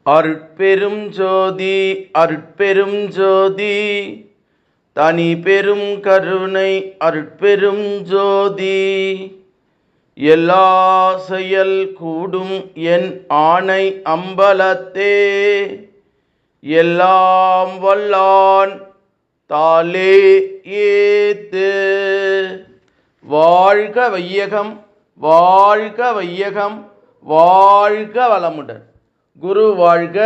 அருட்பெரும் ஜோதி அருட்பெரும் ஜோதி தனி பெரும் கருணை அருட்பெரும் ஜோதி. எல்லா செயல் கூடும் என் ஆணை அம்பலத்தே, எல்லாம் வல்லான் தாலே ஏத்து. வாழ்க வையகம், வாழ்க வையகம், வாழ்க வளமுடன். குரு வாழ்க,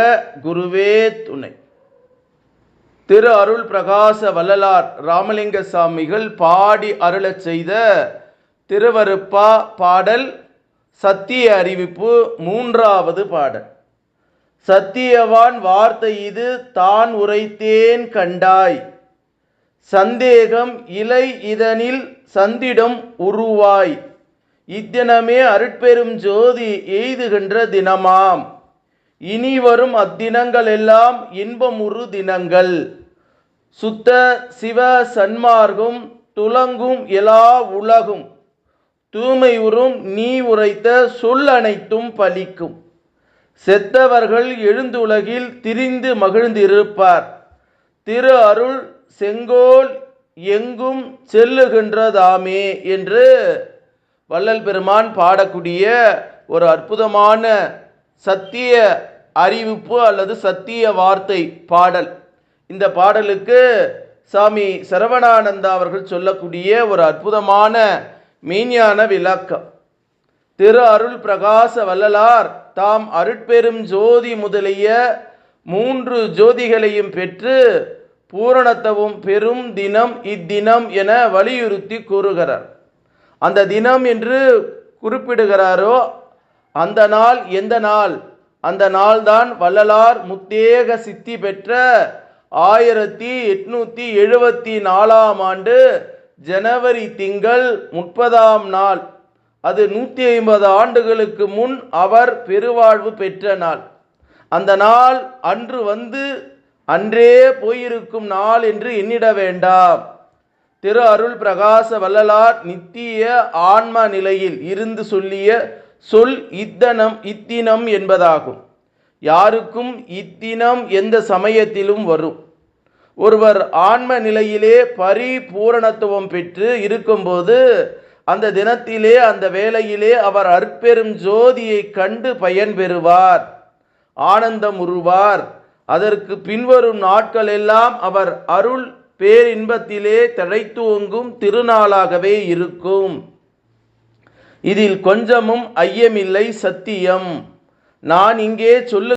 குருவே துணை. திரு அருள் பிரகாச வள்ளலார் ராமலிங்க சாமிகள் பாடி அருளச் செய்த திருவருப்பா பாடல் சத்திய அறிவிப்பு, மூன்றாவது பாடல். சத்தியவான் வார்த்தை இது தான் உரைத்தேன் கண்டாய், சந்தேகம் இலை இதனில் சந்திடம் உருவாய். இத்தினமே அருட்பெரும் ஜோதி எய்துகின்ற தினமாம், இனி வரும் அத்தினங்கள் எல்லாம் இன்பமுறு தினங்கள். சுத்த சிவ சன்மார்க்கும் துலங்கும் எல்லா உலகும், தூய்மை உறும் நீ உரைத்த சொல் அனைத்தும் பலிக்கும். செத்தவர்கள் எழுந்துலகில் திரிந்து மகிழ்ந்திருப்பார், திரு அருள் செங்கோல் எங்கும் செல்லுகின்றதாமே என்று வள்ளல் பெருமான் பாடக்கூடிய ஒரு அற்புதமான சத்திய அறிவிப்பு அல்லது சத்திய வார்த்தை பாடல். இந்த பாடலுக்கு சாமி சரவணானந்தா அவர்கள் சொல்லக்கூடிய ஒரு அற்புதமான மெய்ஞான விளக்கம். திரு அருள் பிரகாச வள்ளலார் தாம் அருட்பெரும் ஜோதி முதலிய 3 ஜோதிகளையும் பெற்று பூரணத்துவம் பெரும் தினம் இத்தினம் என வலியுறுத்தி கூறுகிறார். அந்த தினம் என்று குறிப்பிடுகிறாரோ அந்த நாள் எந்த நாள்? அந்த நாள்தான் வள்ளலார் முத்தேக சித்தி பெற்ற 1874ஆம் ஆண்டு ஜனவரி திங்கள் 30ஆம் நாள். அது 150 ஆண்டுகளுக்கு முன் அவர் பெருவாழ்வு பெற்ற நாள். அந்த நாள் அன்று வந்து அன்றே போயிருக்கும் நாள் என்று எண்ணிட வேண்டாம். திரு அருள் பிரகாச வள்ளலார் நித்திய ஆன்ம நிலையில் இருந்து சொல்லிய சொல் இத்தினம் என்பதாகும். யாருக்கும் இத்தினம் எந்த சமயத்திலும் வரும். ஒருவர் ஆன்ம நிலையிலே பரிபூரணத்துவம் பெற்று இருக்கும்போது அந்த தினத்திலே அந்த வேளையிலே அவர் அற்பெரும் ஜோதியை கண்டு பயன் பெறுவார், ஆனந்தம் உருவார். அதற்கு பின்வரும் நாட்கள் எல்லாம் அவர் அருள் பேரின்பத்திலே தழைத்துவங்கும் திருநாளாகவே இருக்கும். இதில் கொஞ்சமும் ஐயமில்லை, சத்தியம். நான் இங்கே சொல்லு